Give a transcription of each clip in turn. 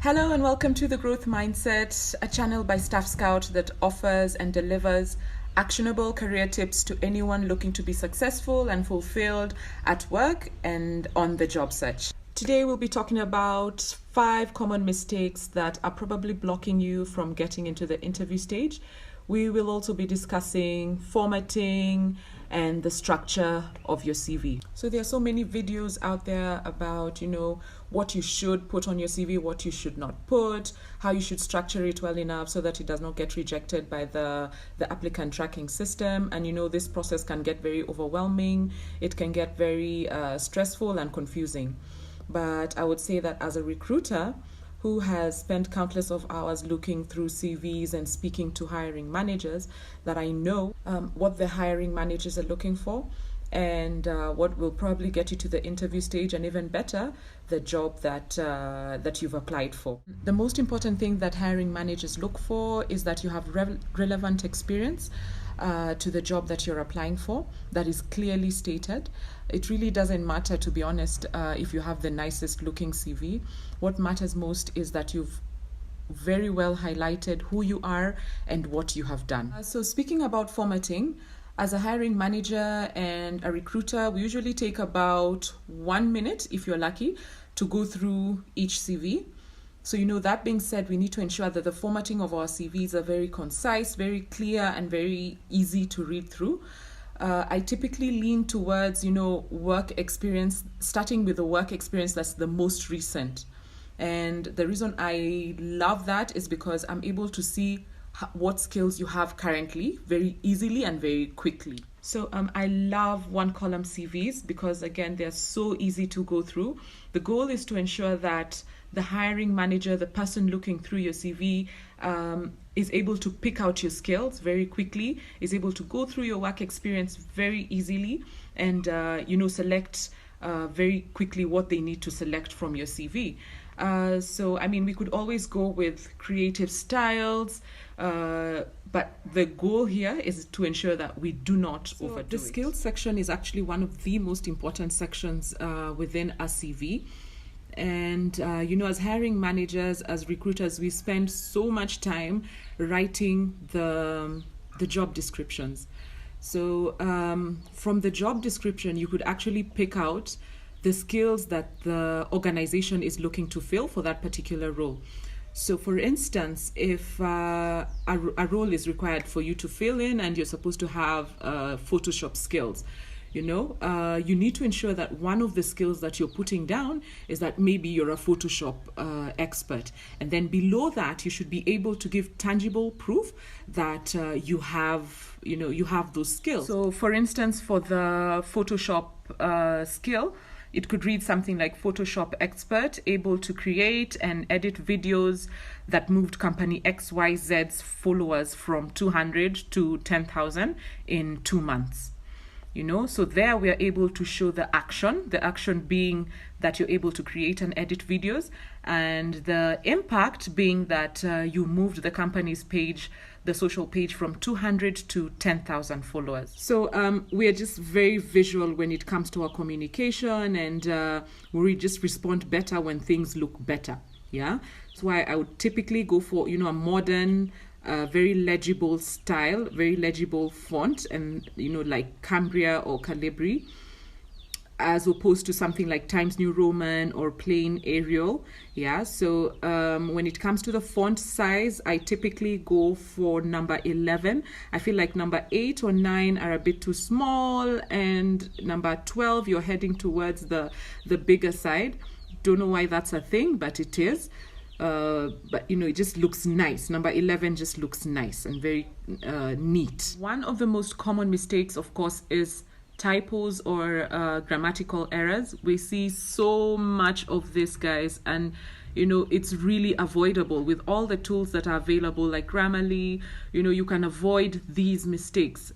Hello and welcome to The Growth Mindset, a channel by Staff Scout that offers and delivers actionable career tips to anyone looking to be successful and fulfilled at work and on the job search. Today we'll be talking about 5 common mistakes that are probably blocking you from getting into the interview stage. We will also be discussing formatting and the structure of your CV. So there are so many videos out there about, what you should put on your CV, what you should not put, how you should structure it well enough so that it does not get rejected by the applicant tracking system. And this process can get very overwhelming. It can get very stressful and confusing. But I would say that as a recruiter who has spent countless of hours looking through CVs and speaking to hiring managers, that I know what the hiring managers are looking for and what will probably get you to the interview stage, and even better, the job that you've applied for. The most important thing that hiring managers look for is that you have relevant experience to the job that you're applying for, that is clearly stated. It really doesn't matter, to be honest, if you have the nicest looking CV. What matters most is that you've very well highlighted who you are and what you have done. So speaking about formatting, as a hiring manager and a recruiter, we usually take about 1 minute, if you're lucky, to go through each CV. So, that being said, we need to ensure that the formatting of our CVs are very concise, very clear, and very easy to read through. I typically lean towards, work experience, starting with the work experience that's the most recent. And the reason I love that is because I'm able to see what skills you have currently very easily and very quickly. So I love one-column CVs because, again, they're so easy to go through. The goal is to ensure that the hiring manager, the person looking through your CV, is able to pick out your skills very quickly, is able to go through your work experience very easily, and select very quickly what they need to select from your CV. We could always go with creative styles, but the goal here is to ensure that we do not overdo it. The skills section is actually one of the most important sections within a CV. And, as hiring managers, as recruiters, we spend so much time writing the job descriptions. So from the job description, you could actually pick out the skills that the organization is looking to fill for that particular role. So for instance, if a role is required for you to fill in and you're supposed to have Photoshop skills, you need to ensure that one of the skills that you're putting down is that maybe you're a Photoshop expert. And then below that, you should be able to give tangible proof that you have those skills. So for instance, for the Photoshop skill, it could read something like Photoshop expert, able to create and edit videos that moved company XYZ's followers from 200 to 10,000 in 2 months. So there we are able to show the action being that you're able to create and edit videos, and the impact being that you moved the company's page, the social page, from 200 to 10,000 followers. So we are just very visual when it comes to our communication, and we just respond better when things look better. Yeah, that's why I would typically go for a modern, very legible style, very legible font, and like Cambria or Calibri, as opposed to something like Times New Roman or plain Arial. Yeah, so when it comes to the font size, I typically go for number 11. I feel like number 8 or 9 are a bit too small, and number 12, you're heading towards the bigger side. Don't know why that's a thing, but it is. But it just looks nice. Number 11 just looks nice and very neat. One of the most common mistakes, of course, is typos or grammatical errors. We see so much of this, guys, and it's really avoidable with all the tools that are available like Grammarly. You can avoid these mistakes.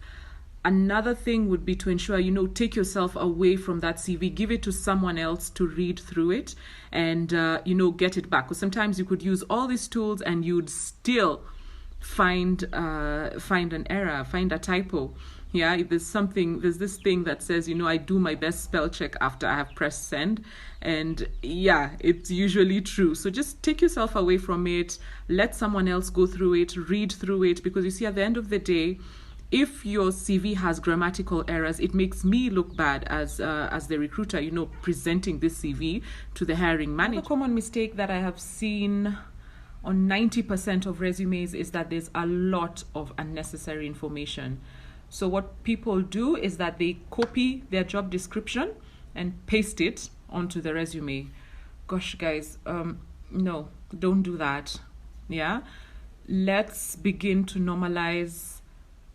Another thing would be to ensure, take yourself away from that CV, give it to someone else to read through it and, get it back. Because sometimes you could use all these tools and you'd still find an error, find a typo. Yeah, there's this thing that says, I do my best spell check after I have pressed send. And yeah, it's usually true. So just take yourself away from it, let someone else go through it, read through it, because you see, at the end of the day, if your CV has grammatical errors, it makes me look bad as the recruiter, presenting this CV to the hiring manager. Another common mistake that I have seen on 90% of resumes is that there's a lot of unnecessary information. So what people do is that they copy their job description and paste it onto the resume. Gosh, guys, no, don't do that. Yeah, let's begin to normalize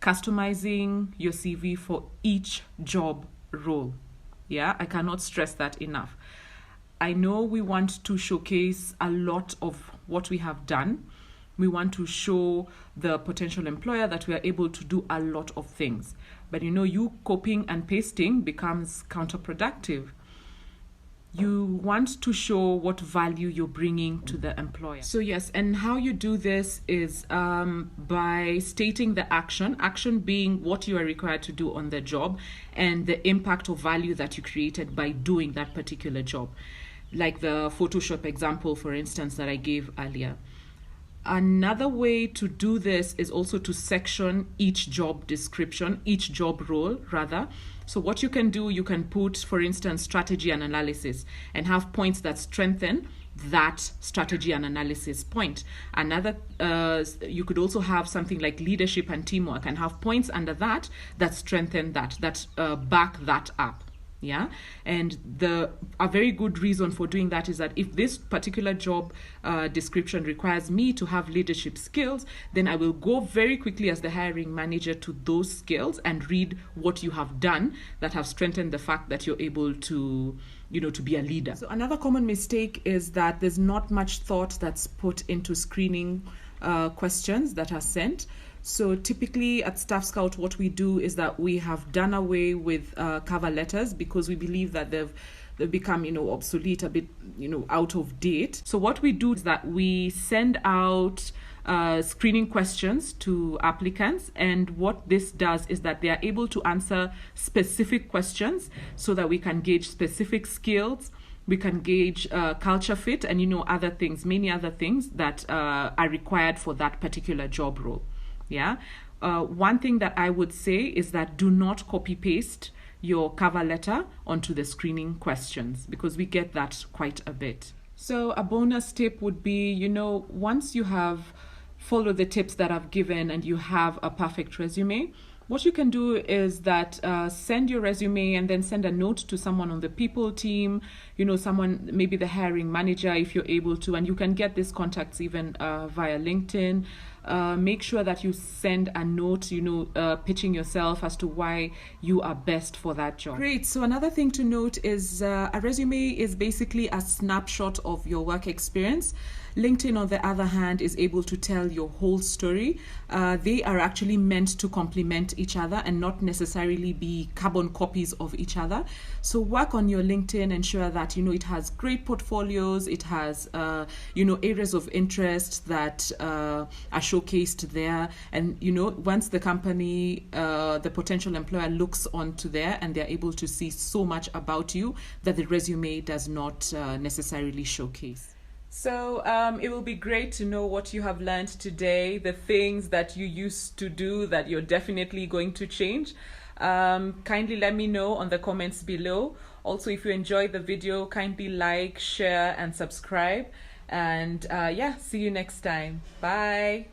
customizing your CV for each job role. Yeah, I cannot stress that enough. I know we want to showcase a lot of what we have done. We want to show the potential employer that we are able to do a lot of things. But you copying and pasting becomes counterproductive. You want to show what value you're bringing to the employer. So yes, and how you do this is by stating the action being what you are required to do on the job and the impact or value that you created by doing that particular job. Like the Photoshop example, for instance, that I gave earlier. Another way to do this is also to section each job description, each job role rather. So what you can do, you can put, for instance, strategy and analysis and have points that strengthen that strategy and analysis point. Another, you could also have something like leadership and teamwork and have points under that strengthen that back that up. Yeah, and a very good reason for doing that is that if this particular job description requires me to have leadership skills, then I will go very quickly as the hiring manager to those skills and read what you have done that have strengthened the fact that you're able to to be a leader. So another common mistake is that there's not much thought that's put into screening questions that are sent. So typically at Staff Scout, what we do is that we have done away with cover letters because we believe that they've become, obsolete, a bit, out of date. So what we do is that we send out screening questions to applicants, and what this does is that they are able to answer specific questions so that we can gauge specific skills. We can gauge culture fit and, other things, many other things that are required for that particular job role. Yeah. One thing that I would say is that do not copy paste your cover letter onto the screening questions, because we get that quite a bit. So a bonus tip would be, once you have followed the tips that I've given and you have a perfect resume, what you can do is that send your resume and then send a note to someone on the people team, someone, maybe the hiring manager if you're able to, and you can get these contacts even via LinkedIn. Make sure that you send a note, pitching yourself as to why you are best for that job. Great. So another thing to note is a resume is basically a snapshot of your work experience. LinkedIn, on the other hand, is able to tell your whole story. They are actually meant to complement each other and not necessarily be carbon copies of each other. So work on your LinkedIn, ensure that, it has great portfolios, it has, areas of interest that are showcased there. And, once the company, the potential employer looks onto there and they're able to see so much about you that the resume does not necessarily showcase. So it will be great to know what you have learned today, the things that you used to do that you're definitely going to change. Kindly let me know on the comments below. Also, if you enjoyed the video, kindly like, share, and subscribe. And see you next time. Bye.